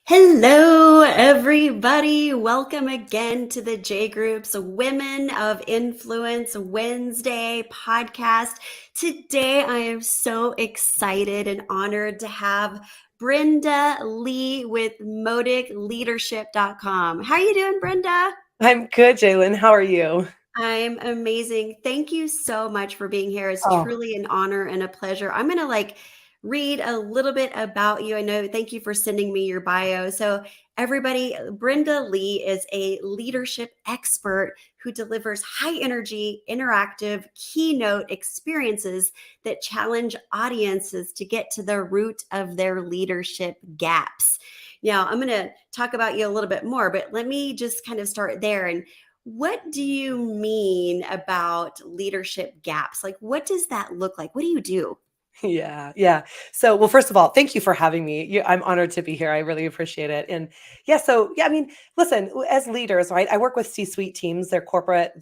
Hello, everybody. Welcome again to the J Group's Women of Influence Wednesday podcast. Today, I am so excited and honored to have Brenda Lee with ModicLeadership.com. How are you doing, Brenda? I'm good, Jalen. How are you? I'm amazing. Thank you so much for being here. It's Oh, truly an honor and a pleasure. I'm going to read a little bit about you. I know, thank you for sending me your bio. So everybody, Brenda Lee is a leadership expert who delivers high energy, interactive keynote experiences that challenge audiences to get to the root of their leadership gaps. Now, I'm going to talk about you a little bit more, but let me just kind of start there. And what do you mean about leadership gaps? Like, what does that look like? What do you do? yeah. So, well, first of all, thank you for having me. I'm honored to be here. I really appreciate it. And I mean, listen, as leaders, right? I work with C-suite teams. They're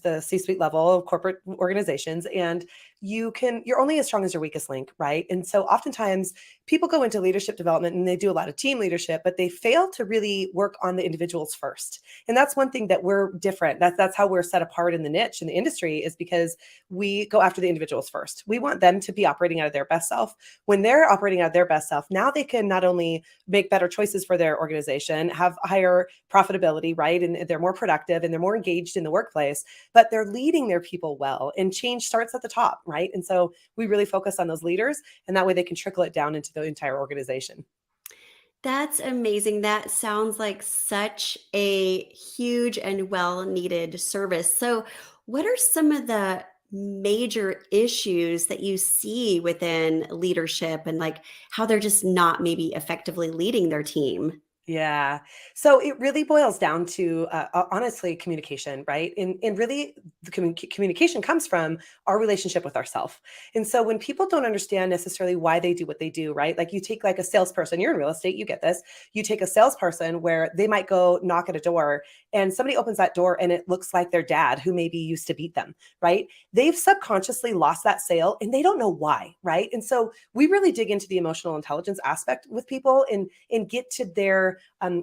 the C-suite level of corporate organizations, and you're only as strong as your weakest link, right? And so oftentimes people go into leadership development and they do a lot of team leadership, but they fail to really work on the individuals first. And that's one thing that we're different. That's how we're set apart in the niche in the industry, is because we go after the individuals first. We want them to be operating out of their best self. When they're operating out of their best self, now they can not only make better choices for their organization, have higher profitability, right? And they're more productive and they're more engaged in the workplace, but they're leading their people well. And change starts at the top, right? And so we really focus on those leaders, and that way they can trickle it down into the entire organization. That's amazing. That sounds like such a huge and well needed service. So, what are some of the major issues that you see within leadership and how they're just not maybe effectively leading their team? Yeah. So it really boils down to, honestly, communication, right? And really, the communication comes from our relationship with ourselves. And so when people don't understand necessarily why they do what they do, right? Like you take like a salesperson, you're in real estate, you get this. You take a salesperson where they might go knock at a door and somebody opens that door and it looks like their dad who maybe used to beat them, right? They've subconsciously lost that sale and they don't know why, right? And so we really dig into the emotional intelligence aspect with people and get to their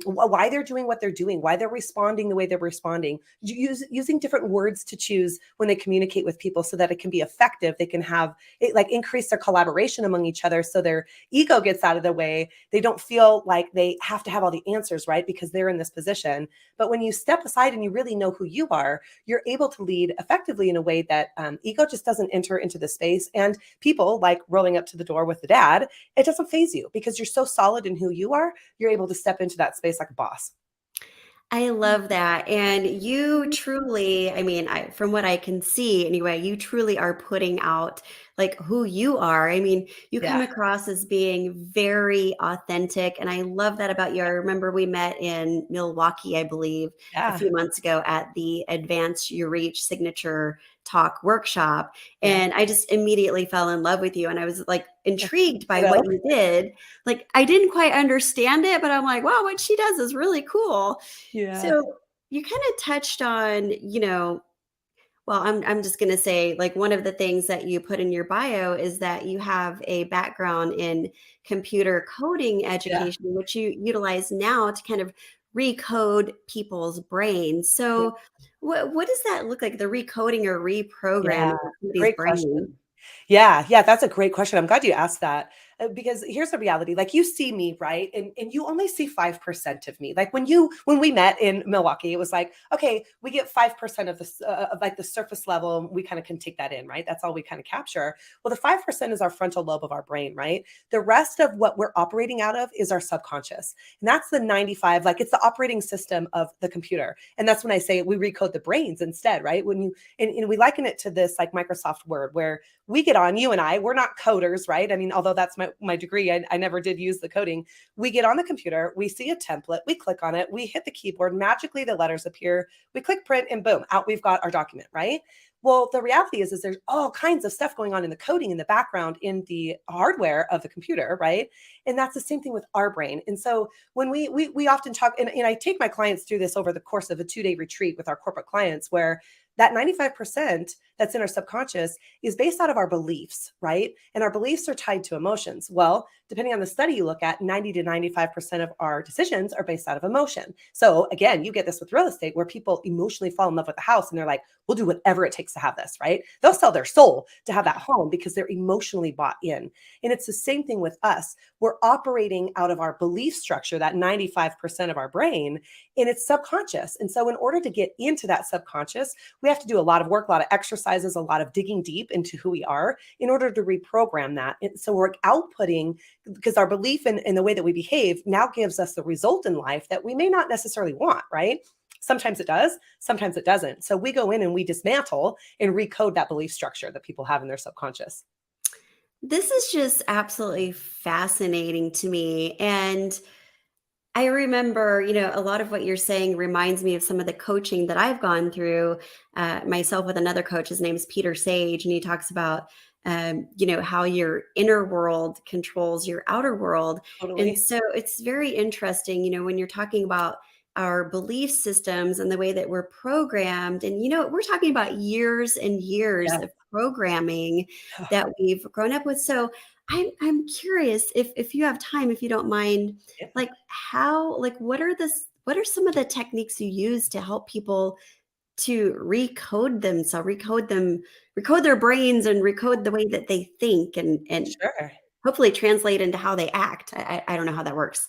why they're doing what they're doing, why they're responding the way they're responding, using different words to choose when they communicate with people so that it can be effective. They can have it increase their collaboration among each other so their ego gets out of the way. They don't feel like they have to have all the answers, right? Because they're in this position. But when you step aside and you really know who you are, you're able to lead effectively in a way that ego just doesn't enter into the space. And people like rolling up to the door with the dad, it doesn't phase you because you're so solid in who you are. You're able to step into that space like a boss. I love that. And you truly, from what I can see anyway, you truly are putting out who you are. I mean, you come Yeah. across as being very authentic. And I love that about you. I remember we met in Milwaukee, I believe, a Yeah. few months ago at the Advance Your Reach Signature Talk workshop. Yeah. And I just immediately fell in love with you. And I was intrigued by You know? what you did. I didn't quite understand it, but I'm like, wow, what she does is really cool. Yeah. So you kind of touched on, well, I'm just going to say one of the things that you put in your bio is that you have a background in computer coding Yeah. education, which you utilize now to kind of recode people's brains. Yeah. So what does that look like? The recoding or Yeah. reprogramming of somebody's Great brain? question. Yeah, that's a great question. I'm glad you asked that, because here's the reality. Like you see me, right? And you only see 5% of me. Like when we met in Milwaukee, it was like, okay, we get 5% of the surface level. And we kind of can take that in, right? That's all we kind of capture. Well, the 5% is our frontal lobe of our brain, right? The rest of what we're operating out of is our subconscious. And that's the 95, it's the operating system of the computer. And that's when I say we recode the brains instead, right? And we liken it to this Microsoft Word where we get on, you and I, we're not coders, right? I mean, although that's my degree, I never did use the coding. We get on the computer, we see a template, we click on it, we hit the keyboard, magically the letters appear, we click print, and boom, out we've got our document, right? Well, the reality is there's all kinds of stuff going on in the coding in the background in the hardware of the computer, right? And that's the same thing with our brain. And so when we often talk, and I take my clients through this over the course of a 2-day retreat with our corporate clients, where that 95% that's in our subconscious is based out of our beliefs, right? And our beliefs are tied to emotions. Well, depending on the study you look at, 90 to 95% of our decisions are based out of emotion. So again, you get this with real estate where people emotionally fall in love with the house and they're like, we'll do whatever it takes to have this, right? They'll sell their soul to have that home because they're emotionally bought in. And it's the same thing with us. We're operating out of our belief structure, that 95% of our brain, and it's subconscious. And so in order to get into that subconscious, we have to do a lot of work, a lot of exercises, a lot of digging deep into who we are in order to reprogram that. And so we're outputting, because our belief in the way that we behave now gives us the result in life that we may not necessarily want, right? Sometimes it does, sometimes it doesn't. So we go in and we dismantle and recode that belief structure that people have in their subconscious. This is just absolutely fascinating to me. And I remember, a lot of what you're saying reminds me of some of the coaching that I've gone through myself with another coach. His name is Peter Sage, and he talks about, how your inner world controls your outer world. And Totally. so it's very interesting, when you're talking about our belief systems and the way that we're programmed. And, we're talking about years and years Yeah. of programming that we've grown up with. So I'm curious if you have time, if you don't mind, Yeah. like what are some of the techniques you use to help people to recode themselves, recode their brains and recode the way that they think and Sure. hopefully translate into how they act. I don't know how that works.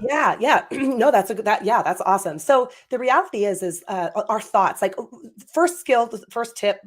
Yeah, yeah. No, that's a good yeah, that's awesome. So the reality is our thoughts, like first skill, the first tip,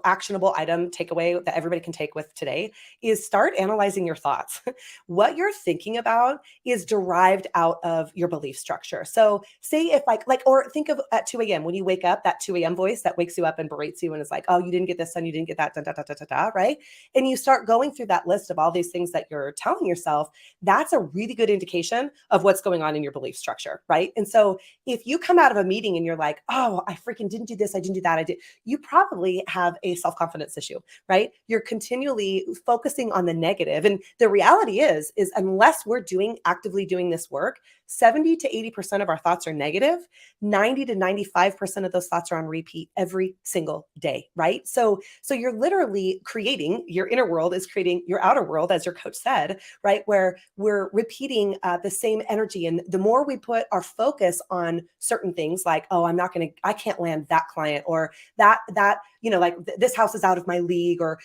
actionable item takeaway that everybody can take with today is start analyzing your thoughts. What you're thinking about is derived out of your belief structure. So say if or think of at 2 a.m. when you wake up, that 2 a.m. voice that wakes you up and berates you and is like, oh, you didn't get this done, you didn't get that, da, da, da, da, da, da, right? And you start going through that list of all these things that you're telling yourself. That's a really good indication of what's going on in your belief structure, right? And so if you come out of a meeting and you're like, oh, I freaking didn't do this, I didn't do that, I did, you probably have a self-confidence issue, right? You're continually focusing on the negative. And the reality is unless we're actively doing this work, 70 to 80% of our thoughts are negative. 90 to 95% of those thoughts are on repeat every single day, right? So you're literally creating, your inner world is creating your outer world, as your coach said, right? Where we're repeating the same energy. And the more we put our focus on certain things like, oh, I can't land that client, or this house is out of my league, or,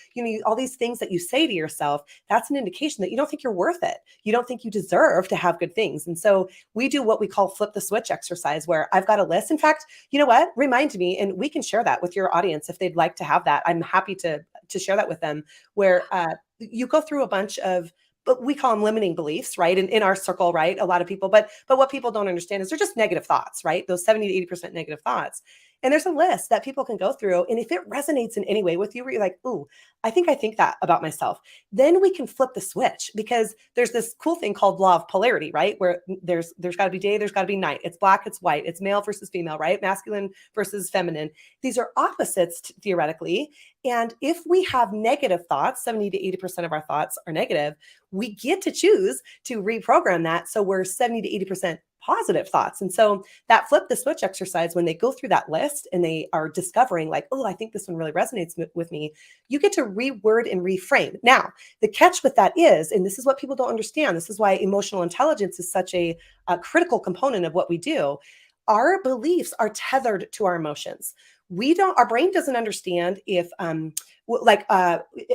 all these things that you say to yourself, that's an indication that you don't think you're worth it. You don't think you deserve to have good things. And so we do what we call flip the switch exercise, where I've got a list. In fact, you know what? Remind me, and we can share that with your audience if they'd like to have that. I'm happy to share that with them, where you go through a bunch of, but we call them limiting beliefs, right? In our circle, right? A lot of people, but what people don't understand is they're just negative thoughts, right? Those 70 to 80% negative thoughts. And there's a list that people can go through. And if it resonates in any way with you, where you're like, ooh, I think that about myself, then we can flip the switch, because there's this cool thing called law of polarity, right? Where there's got to be day, there's got to be night. It's black, it's white, it's male versus female, right? Masculine versus feminine. These are opposites theoretically. And if we have negative thoughts, 70 to 80% of our thoughts are negative, we get to choose to reprogram that. So we're 70 to 80% positive thoughts. And so that flip the switch exercise, when they go through that list and they are discovering like, oh, I think this one really resonates with me, you get to reword and reframe. Now, the catch with that is, and this is what people don't understand, this is why emotional intelligence is such a critical component of what we do. Our beliefs are tethered to our emotions. Our brain doesn't understand if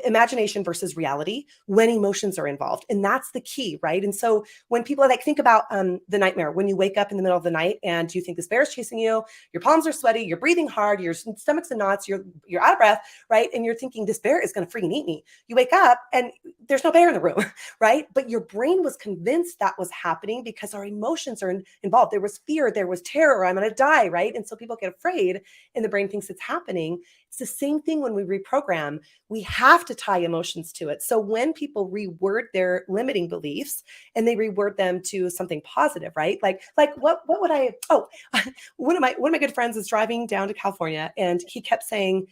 imagination versus reality when emotions are involved. And that's the key, right? And so when people are like, think about the nightmare, when you wake up in the middle of the night and you think this bear is chasing you, your palms are sweaty, you're breathing hard, your stomach's in knots, you're out of breath, right? And you're thinking this bear is going to freaking eat me. You wake up and there's no bear in the room, right? But your brain was convinced that was happening because our emotions are involved. There was fear, there was terror, I'm going to die, right? And so people get afraid and the brain thinks it's happening. It's the same thing when we reprogram. program, we have to tie emotions to it. So when people reword their limiting beliefs and they reword them to something positive, right? Like what would I, oh, one of my good friends is driving down to California, and he kept saying,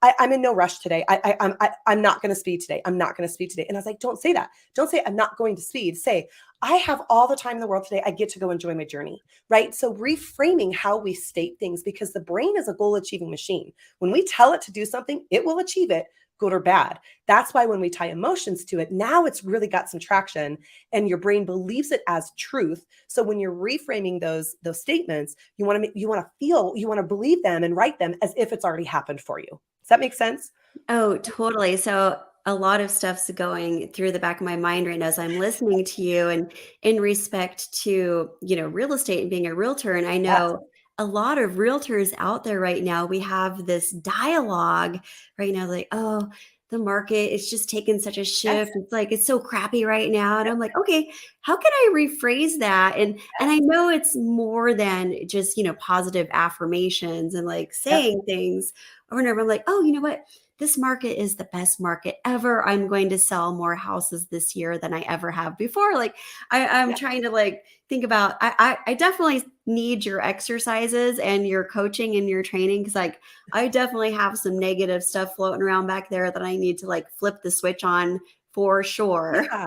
I'm in no rush today. I'm not going to speed today. I'm not going to speed today. And I was like, don't say that. Don't say I'm not going to speed. Say, I have all the time in the world today. I get to go enjoy my journey, right? So reframing how we state things, because the brain is a goal achieving machine. When we tell it to do something, it will achieve it, good or bad. That's why when we tie emotions to it, now it's really got some traction and your brain believes it as truth. So when you're reframing those statements, you want to believe them and write them as if it's already happened for you. Does that make sense? Oh, totally. So a lot of stuff's going through the back of my mind right now as I'm listening to you, and in respect to, real estate and being a realtor. And I Yes. know a lot of realtors out there right now, we have this dialogue right now, like, oh, the market is just taking such a Yes. shift. It's like it's so crappy right now. And I'm like, okay, how can I rephrase that? And I know it's more than just, positive affirmations and like Yep. saying things over and over. I'm like, oh, you know what? This market is the best market ever. I'm going to sell more houses this year than I ever have before. Like I'm Yeah. trying to like think about, I definitely need your exercises and your coaching and your training. Cause like, I definitely have some negative stuff floating around back there that I need to like flip the switch on for sure. Yeah.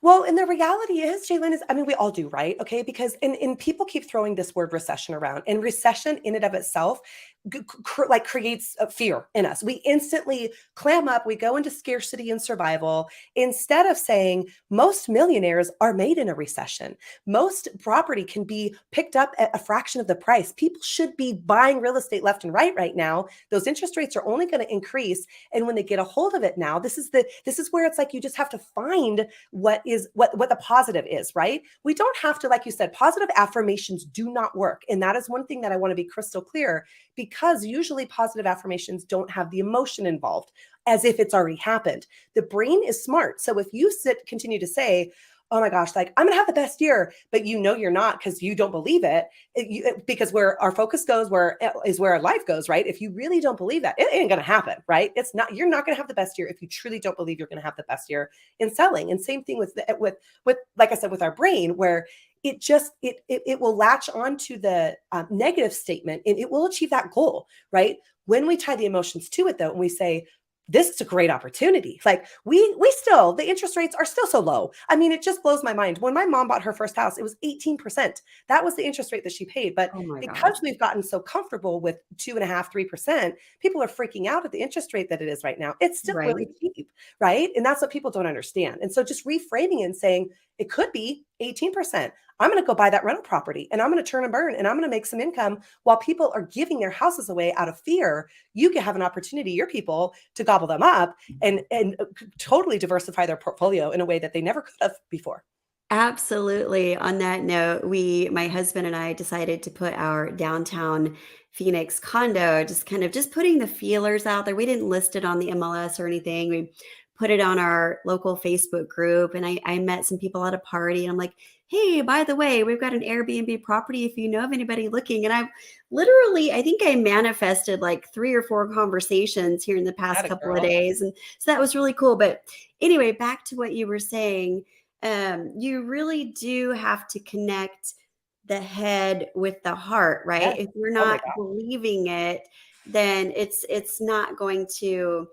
Well, and the reality is, Jalen, is I mean, we all do, right? Okay, because and people keep throwing this word recession around, and recession in and of itself like creates a fear in us. We instantly clam up. We go into scarcity and survival instead of saying most millionaires are made in a recession. Most property can be picked up at a fraction of the price. People should be buying real estate left and right now. Those interest rates are only going to increase, and when they get a hold of it now, this is where it's like you just have to find what the positive is, right? We don't have to, like you said, positive affirmations do not work. And that is one thing that I want to be crystal clear, because usually positive affirmations don't have the emotion involved as if it's already happened. The brain is smart. So if you continue to say, oh my gosh, like I'm gonna have the best year, but you're not because you don't believe it. Because where our focus goes, where our life goes, right? If you really don't believe that, it ain't gonna happen, right? You're not gonna have the best year if you truly don't believe you're gonna have the best year in selling. And same thing with like I said, with our brain, where it will latch onto the negative statement and it will achieve that goal, right? When we tie the emotions to it, though, and we say, this is a great opportunity. Like we still, the interest rates are still so low. I mean, it just blows my mind. When my mom bought her first house, it was 18%. That was the interest rate that she paid. But Oh my because gosh. we've gotten so comfortable with 2.5%, 3%, people are freaking out at the interest rate that it is right now. It's still Right. really cheap, right? And that's what people don't understand. And so just reframing it and saying it could be 18%. I'm going to go buy that rental property and I'm going to turn and burn and I'm going to make some income while people are giving their houses away out of fear. You can have an opportunity, your people, to gobble them up and totally diversify their portfolio in a way that they never could have before. Absolutely. On that note, my husband and I decided to put our downtown Phoenix condo, just kind of just putting the feelers out there. We didn't list it on the MLS or anything. We put it on our local Facebook group, and I met some people at a party, and I'm like, hey, by the way, we've got an Airbnb property if you know of anybody looking. And I've literally, I think I manifested like 3 or 4 conversations here in the past Got it, couple of girl. days. And so that was really cool. But anyway, back to what you were saying, you really do have to connect the head with the heart, right? Yes. If you're Oh my not God. believing it, then it's not going to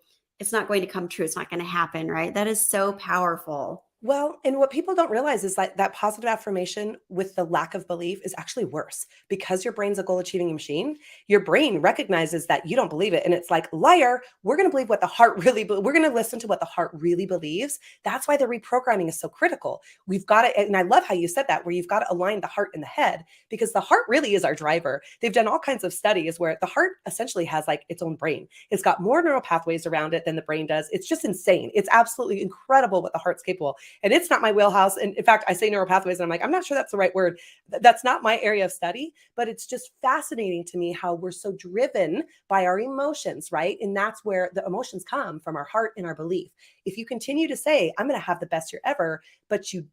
come true. It's not going to happen, right? That is so powerful. Well, and what people don't realize is that positive affirmation with the lack of belief is actually worse, because your brain's a goal achieving machine. Your brain recognizes that you don't believe it. And it's like, liar, we're going to believe what the heart we're going to listen to what the heart really believes. That's why the reprogramming is so critical. We've got to, and I love how you said that, where you've got to align the heart and the head, because the heart really is our driver. They've done all kinds of studies where the heart essentially has like its own brain. It's got more neural pathways around it than the brain does. It's just insane. It's absolutely incredible what the heart's capable. And it's not my wheelhouse. And in fact, I say neural pathways and I'm like, I'm not sure that's the right word. That's not my area of study, but it's just fascinating to me how we're so driven by our emotions, right? And that's where the emotions come from, our heart and our belief. If you continue to say, I'm going to have the best year ever, but you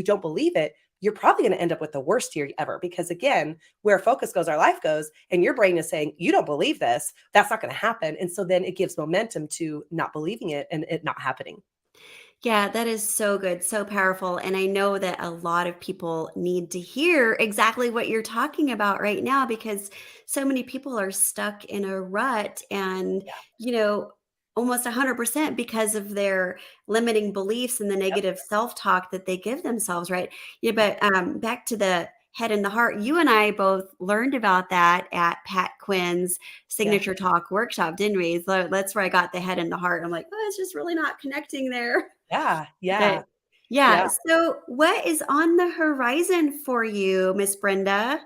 don't believe it, you're probably going to end up with the worst year ever. Because again, where focus goes, our life goes, and your brain is saying, you don't believe this, that's not going to happen. And so then it gives momentum to not believing it and it not happening. Yeah, that is so good, so powerful. And I know that a lot of people need to hear exactly what you're talking about right now because so many people are stuck in a rut and, Yeah. you know, almost 100% because of their limiting beliefs and the Yep. negative self-talk that they give themselves, right? Yeah, Yep. but back to the head and the heart, you and I both learned about that at Pat Quinn's Yeah. Signature Talk workshop, didn't we? So that's where I got the head and the heart. I'm like, oh, it's just really not connecting there. Yeah. Yeah. But yeah, Yeah. so what is on the horizon for you, Miss Brenda?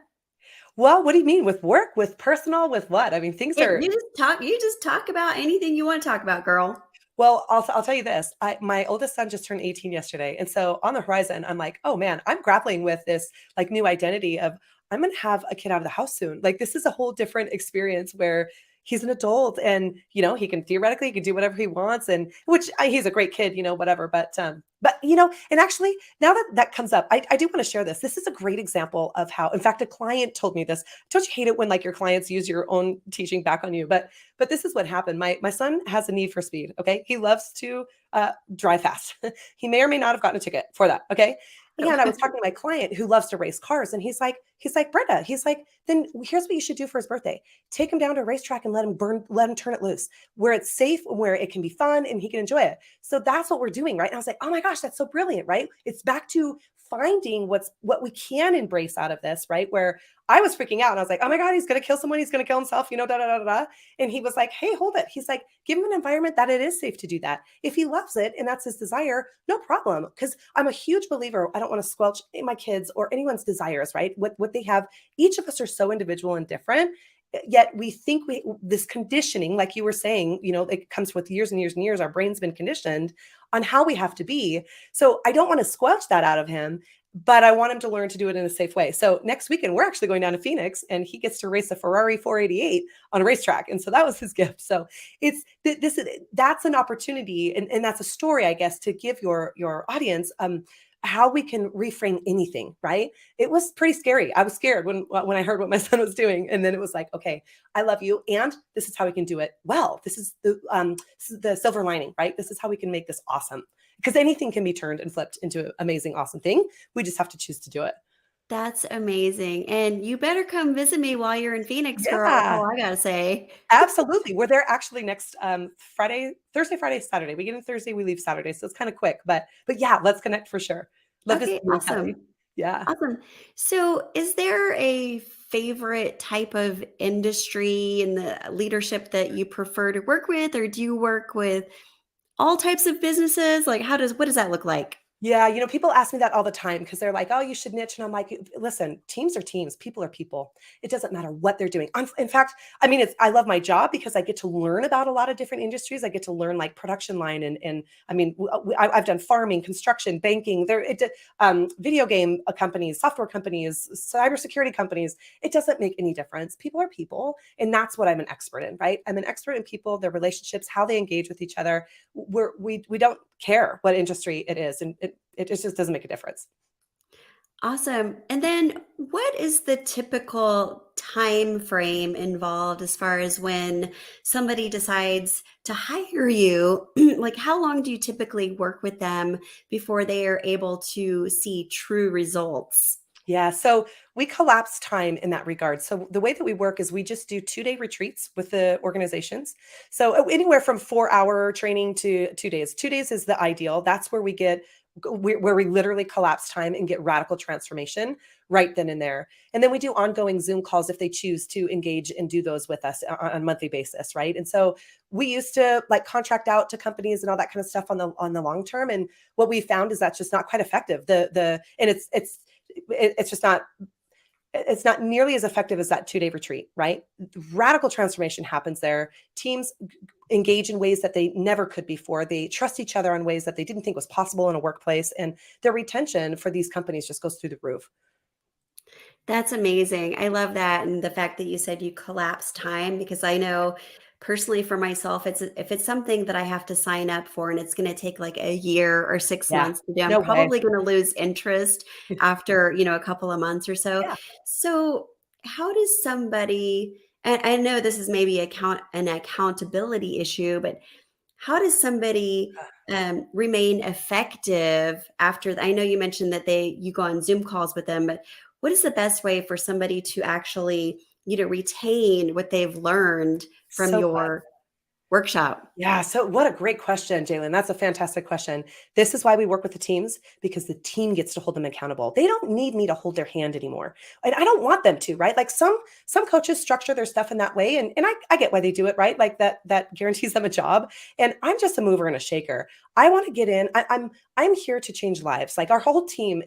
Well, what do you mean with work, with personal, with what? I mean, things It, are, you just talk about anything you want to talk about, girl. well, I'll tell you this. My oldest son just turned 18 yesterday. And so on the horizon, I'm like, oh man, I'm grappling with this like new identity of I'm gonna have a kid out of the house soon. Like this is a whole different experience where he's an adult and he can theoretically he can do whatever he wants and which he's a great kid, whatever. But and actually now that that comes up, I do want to share this. This is a great example of how, in fact, a client told me this. Don't you hate it when like your clients use your own teaching back on you? But this is what happened. My son has a need for speed. Okay, he loves to drive fast. He may or may not have gotten a ticket for that. Okay, and I was talking to my client who loves to race cars, and he's like Brenda. He's like, then here's what you should do for his birthday: take him down to a racetrack and let him turn it loose, where it's safe, where it can be fun, and he can enjoy it. So that's what we're doing, right? And I was like, oh my gosh, that's so brilliant, right? It's back to finding what we can embrace out of this, right? Where I was freaking out and I was like, oh my God, he's going to kill someone. He's going to kill himself, da, da, da, da, da. And he was like, hey, hold it. He's like, give him an environment that it is safe to do that. If he loves it and that's his desire, no problem. Because I'm a huge believer. I don't want to squelch my kids or anyone's desires, right? What they have, each of us are so individual and different. Yet we think this conditioning, like you were saying, it comes with years and years and years. Our brain's been conditioned on how we have to be. So I don't want to squelch that out of him, but I want him to learn to do it in a safe way. So next weekend, we're actually going down to Phoenix and he gets to race a Ferrari 488 on a racetrack. And so that was his gift. So that's an opportunity. And that's a story, I guess, to give your audience, how we can reframe anything, right? It was pretty scary. I was scared when I heard what my son was doing. And then it was like, okay, I love you. And this is how we can do it well. This is the silver lining, right? This is how we can make this awesome. Because anything can be turned and flipped into an amazing, awesome thing. We just have to choose to do it. That's amazing. And you better come visit me while you're in Phoenix, girl. That's Yeah, all I gotta say. absolutely. We're there actually next Thursday, Friday, Saturday. We get in Thursday, we leave Saturday. So it's kind of quick, but yeah, let's connect for sure. Love to see Okay, you and Kelly. awesome. Yeah. Awesome. So, is there a favorite type of industry in the leadership that you prefer to work with, or do you work with all types of businesses? Like, what does that look like? Yeah, people ask me that all the time because they're like, "Oh, you should niche." And I'm like, "Listen, teams are teams, people are people. It doesn't matter what they're doing." In fact, I mean, I love my job because I get to learn about a lot of different industries. I get to learn like production line and I mean, I've done farming, construction, banking, video game companies, software companies, cybersecurity companies. It doesn't make any difference. People are people, and that's what I'm an expert in, right? I'm an expert in people, their relationships, how they engage with each other. We don't care what industry it is, and it just doesn't make a difference. Awesome. And then what is the typical time frame involved as far as when somebody decides to hire you? Like how long do you typically work with them before they are able to see true results? Yeah, so we collapse time in that regard. So the way that we work is we just do 2-day retreats with the organizations. So anywhere from 4-hour training to 2 days. 2 days is the ideal. That's where where we literally collapse time and get radical transformation right then and there. And then we do ongoing Zoom calls if they choose to engage and do those with us on a monthly basis, right? And so we used to like contract out to companies and all that kind of stuff on the long term. And what we found is that's just not quite effective. And it's just not it's not nearly as effective as that 2-day retreat, right? Radical transformation happens there. Teams engage in ways that they never could before. They trust each other in ways that they didn't think was possible in a workplace, and their retention for these companies just goes through the roof. That's amazing. I love that. And the fact that you said you collapse time, because I know personally for myself, if it's something that I have to sign up for and it's going to take like a year or six Yeah. months to do, I'm No way. probably going to lose interest after, a couple of months or so. Yeah. So how does somebody, and I know this is maybe an accountability issue, but how does somebody remain effective after? I know you mentioned that you go on Zoom calls with them, but what is the best way for somebody to actually, retain what they've learned from So good. your workshop? Yeah. So what a great question, Jalen. That's a fantastic question. This is why we work with the teams, because the team gets to hold them accountable. They don't need me to hold their hand anymore. And I don't want them to, right? Like some coaches structure their stuff in that way. And I get why they do it, right? Like that guarantees them a job. And I'm just a mover and a shaker. I want to get in. I'm here to change lives. Like our whole team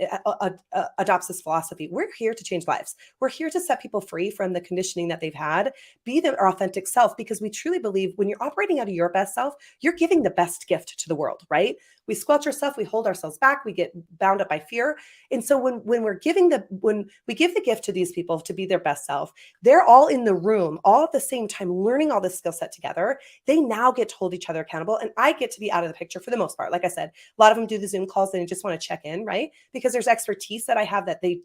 adopts this philosophy. We're here to change lives. We're here to set people free from the conditioning that they've had, be their authentic self, because we truly believe when you're operating out of your best self, you're giving the best gift to the world, right? We squelch ourselves, we hold ourselves back, we get bound up by fear. And so when we give the gift to these people to be their best self, they're all in the room, all at the same time, learning all this skill set together. They now get to hold each other accountable. And I get to be out of the picture for the most part. Like I said, a lot of them do the Zoom calls and they just want to check in, right? Because there's expertise that I have that they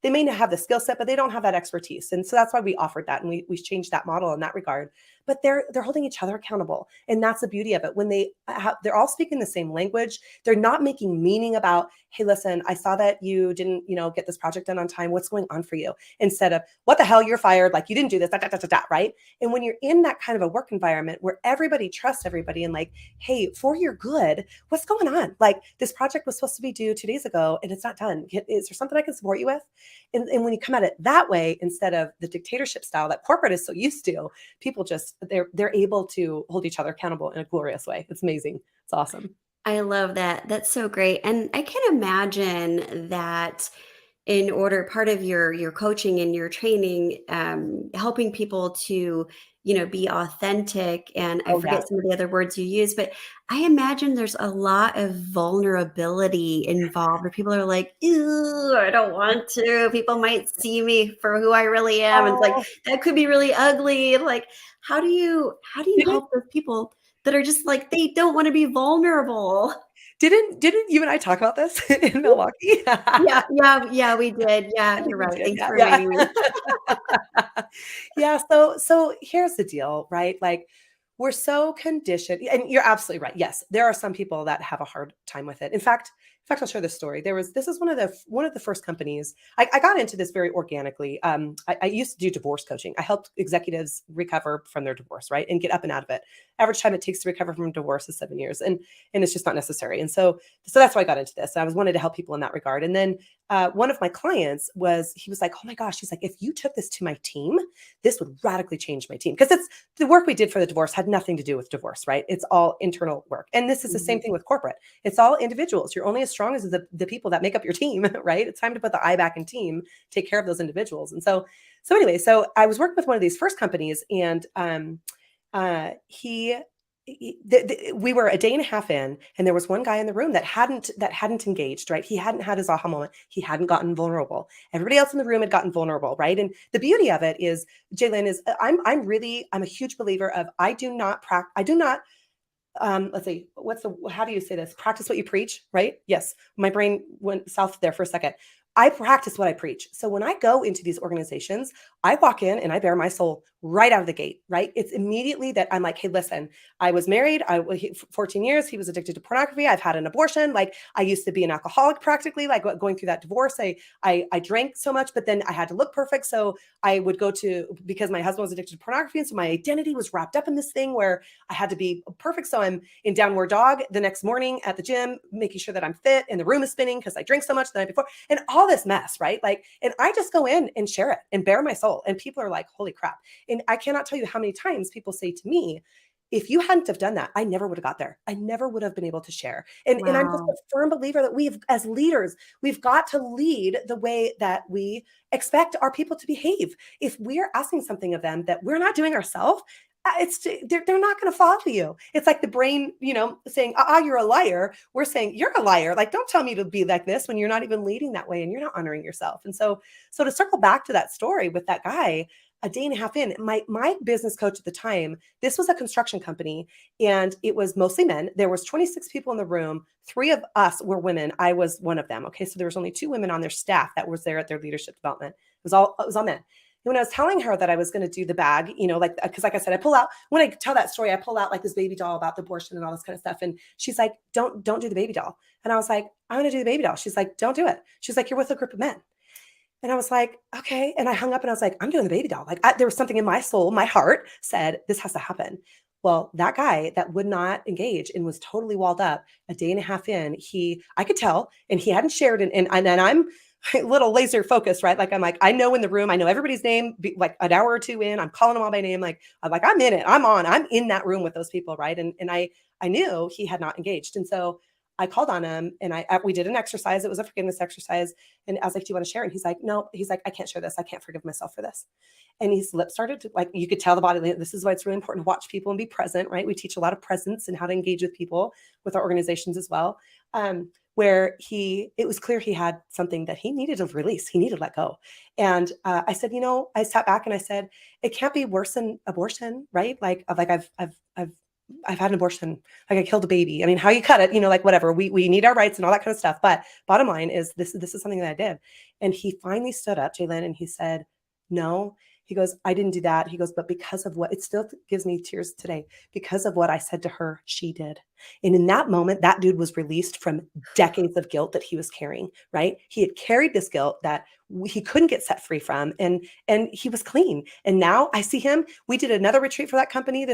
may not have the skill set, but they don't have that expertise. And so that's why we offered that. And we changed that model in that regard. But they're holding each other accountable. And that's the beauty of it. When they're all speaking the same language, they're not making meaning about, hey, listen, I saw that you didn't, get this project done on time. What's going on for you? Instead of, what the hell, you're fired. Like you didn't do this, right? And when you're in that kind of a work environment where everybody trusts everybody and like, hey, for your good, what's going on? Like this project was supposed to be due 2 days ago and it's not done. Is there something I can support you with? And when you come at it that way, instead of the dictatorship style that corporate is so used to, people just, they're able to hold each other accountable in a glorious way. It's amazing. It's awesome. I love that. That's so great. And I can imagine that in order, part of your coaching and your training, helping people to, be authentic. And I Oh yeah. forget some of the other words you use, but I imagine there's a lot of vulnerability involved where people are like, "Ew, I don't want to. People might see me for who I really am." And it's like, Oh, that could be really ugly. And like, how do you didn't help those people that are just like, they don't want to be vulnerable? didn't you and I talk about this in Milwaukee? Yeah, yeah, yeah, we did. Yeah, I think you're we right. did. Thanks Yeah, for yeah. reminding me. Yeah, so here's the deal, right? Like we're so conditioned, and you're absolutely right. Yes, there are some people that have a hard time with it. In fact, I'll share this story. This is one of the first companies. I got into this very organically. I used to do divorce coaching. I helped executives recover from their divorce, right, and get up and out of it. Average time it takes to recover from divorce is 7 years, and it's just not necessary. And so that's why I got into this. I was wanted to help people in that regard. And then one of my clients he was like, oh my gosh, he's like, if you took this to my team, this would radically change my team. Because it's the work we did for the divorce had nothing to do with divorce, right? It's all internal work. And this is the same Mhm. thing with corporate. It's all individuals. You're only as strong as the people that make up your team, right? It's time to put the I back in team, take care of those individuals. And so anyway, so I was working with one of these first companies and we were a day and a half in, and there was one guy in the room that hadn't engaged, right? He hadn't had his aha moment. He hadn't gotten vulnerable. Everybody else in the room had gotten vulnerable, right? And the beauty of it is, Jalen, is I'm a huge believer of I do not let's see, how do you say this? Practice what you preach, right? Yes. My brain went south there for a second. I practice what I preach. So when I go into these organizations, I walk in and I bare my soul right out of the gate, right? It's immediately that I'm like, hey, listen, I was married. 14 years. He was addicted to pornography. I've had an abortion. Like I used to be an alcoholic practically, like going through that divorce. I drank so much, but then I had to look perfect. So I would go because my husband was addicted to pornography. And so my identity was wrapped up in this thing where I had to be perfect. So I'm in downward dog the next morning at the gym, making sure that I'm fit and the room is spinning because I drank so much the night before and all this mess, right? Like, and I just go in and share it and bare my soul. And people are like, holy crap. And I cannot tell you how many times people say to me, if you hadn't have done that, I never would have got there. I never would have been able to share. And I'm just a Wow. firm believer that as leaders, we've got to lead the way that we expect our people to behave. If we're asking something of them that we're not doing ourselves, they're not going to follow you. It's like the brain, saying, you're a liar. We're saying you're a liar. Like, don't tell me to be like this when you're not even leading that way and you're not honoring yourself. And so to circle back to that story with that guy, a day and a half in, my business coach at the time, this was a construction company, and it was mostly men. There was 26 people in the room. 3 of us were women. I was one of them. Okay. So there was only 2 women on their staff that was there at their leadership development. It was all men. And when I was telling her that I was going to do the bag, like, because like I said, I pull out, when I tell that story, I pull out like this baby doll about the abortion and all this kind of stuff. And she's like, don't do the baby doll. And I was like, I'm going to do the baby doll. She's like, don't do it. She's like, you're with a group of men. And I was like, okay. And I hung up and I was like, I'm doing the baby doll. Like there was something in my soul, my heart said, this has to happen. Well, that guy that would not engage and was totally walled up, a day and a half in, I could tell, and he hadn't shared. And I'm a little laser focused, right? Like, I'm like, I know in the room, I know everybody's name, like an hour or 2 in, I'm calling them all by name. I'm in it. I'm in that room with those people. Right. And I knew he had not engaged. And so I called on him, and we did an exercise. It was a forgiveness exercise. And I was like, do you want to share? And he's like, no. He's like, I can't share this. I can't forgive myself for this. And his lips started to, like, you could tell the body, this is why it's really important to watch people and be present, right? We teach a lot of presence and how to engage with people with our organizations as well. Where it was clear he had something that he needed to release. He needed to let go. And I said, I sat back and I said, it can't be worse than abortion, right? I've had an abortion, like I killed a baby. I mean, how you cut it, like whatever. We need our rights and all that kind of stuff. But bottom line is this is something that I did. And he finally stood up, Jalen, and he said, no. He goes, I didn't do that. He goes, but because of what, it still gives me tears today, because of what I said to her, she did. And in that moment, that dude was released from decades of guilt that he was carrying, right? He had carried this guilt that he couldn't get set free from, and he was clean. And now I see him. We did another retreat for that company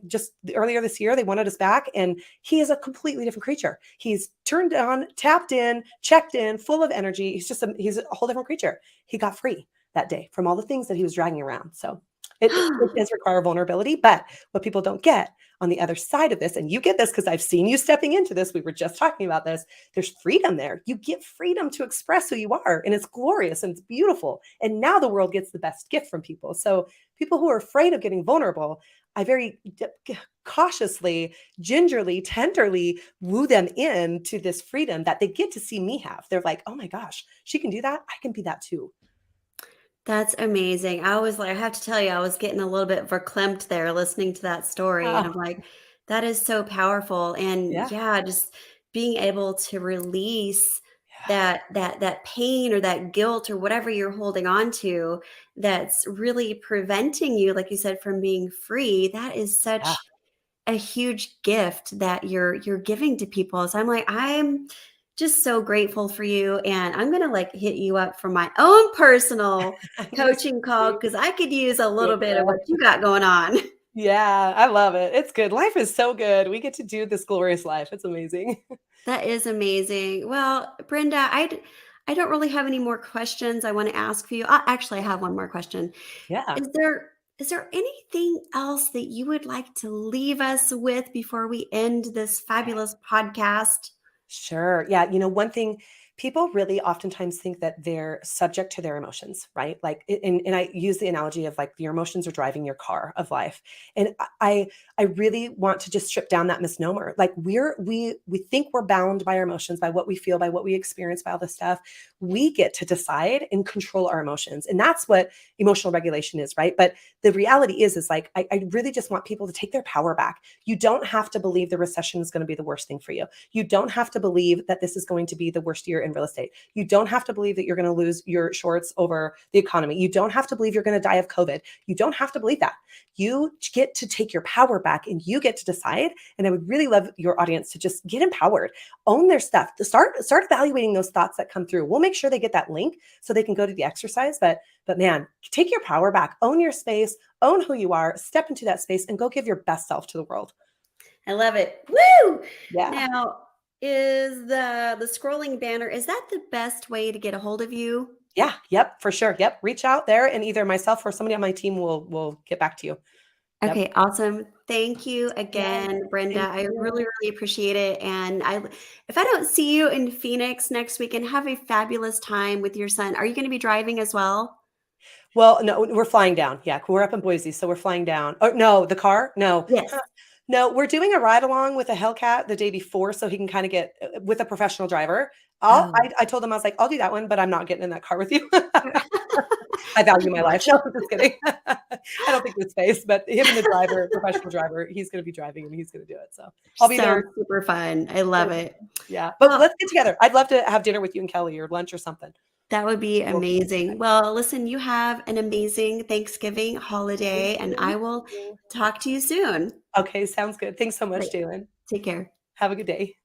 just earlier this year. They wanted us back, and he is a completely different creature. He's turned on, tapped in, checked in, full of energy. He's a whole different creature. He got free that day from all the things that he was dragging around. So it does require vulnerability, but what people don't get on the other side of this, and you get this because I've seen you stepping into this, we were just talking about this, there's freedom there. You get freedom to express who you are, and it's glorious and it's beautiful. And now the world gets the best gift from people. So people who are afraid of getting vulnerable, I very cautiously, gingerly, tenderly woo them into this freedom that they get to see me have. They're like, oh my gosh, she can do that. I can be that too. That's amazing. I have to tell you, I was getting a little bit verklempt there listening to that story. And Oh, I'm like, that is so powerful. And yeah. yeah, just being able to release Yeah. that pain or that guilt or whatever you're holding on to that's really preventing you, like you said, from being free. That is Yeah. such a huge gift that you're giving to people. So I'm just so grateful for you, and I'm going to like hit you up for my own personal You're so coaching call sweet. because I could use a little bit of Yeah. what you got going on. Yeah, I love it. It's good. Life is so good. We get to do this glorious life. It's amazing. That is amazing. Well, Brenda, I don't really have any more questions I want to ask for you. Actually, I have one more question. Yeah. Is there anything else that you would like to leave us with before we end this fabulous podcast? Sure. Yeah. One thing, people really oftentimes think that they're subject to their emotions, right? Like, and I use the analogy of like your emotions are driving your car of life. And I really want to just strip down that misnomer. Like we think we're bound by our emotions, by what we feel, by what we experience, by all this stuff. We get to decide and control our emotions. And that's what emotional regulation is, right? But the reality is like, I really just want people to take their power back. You don't have to believe the recession is going to be the worst thing for you. You don't have to believe that this is going to be the worst year in real estate. You don't have to believe that you're going to lose your shorts over the economy. You don't have to believe you're going to die of COVID. You don't have to believe that. You get to take your power back and you get to decide. And I would really love your audience to just get empowered, own their stuff, to start evaluating those thoughts that come through. We'll make sure they get that link so they can go to the exercise. But man, take your power back, own your space, own who you are, step into that space and go give your best self to the world. I love it. Woo! Yeah. Now, is the scrolling banner, is that the best way to get a hold of you? Yeah. Yep. For sure. Yep. Reach out there and either myself or somebody on my team will get back to you. Yep. Okay, awesome. Thank you Yeah. again, Brenda. Thank I you. really, really appreciate it. And if I don't see you in Phoenix next weekend, have a fabulous time with your son. Are you going to be driving as well? Well, no, we're flying down. Yeah. We're up in Boise. So we're flying down. Oh, no, the car? No. Yes. No, we're doing a ride along with a Hellcat the day before so he can kind of get with a professional driver. Oh. I told him, I was like, I'll do that one, but I'm not getting in that car with you. I value my life. No, I'm just kidding. I don't think this space, but him and the driver, professional driver, he's going to be driving and he's going to do it. So I'll be there. Sounds super fun. I love it. Yeah. But Well, let's get together. I'd love to have dinner with you and Kelly or lunch or something. that would be We'll amazing. Well, listen, you have an amazing Thanksgiving Thank holiday, and I will you. talk to you soon. Okay. Sounds good. Thanks so much, Great. Jalen. Take care. Have a good day.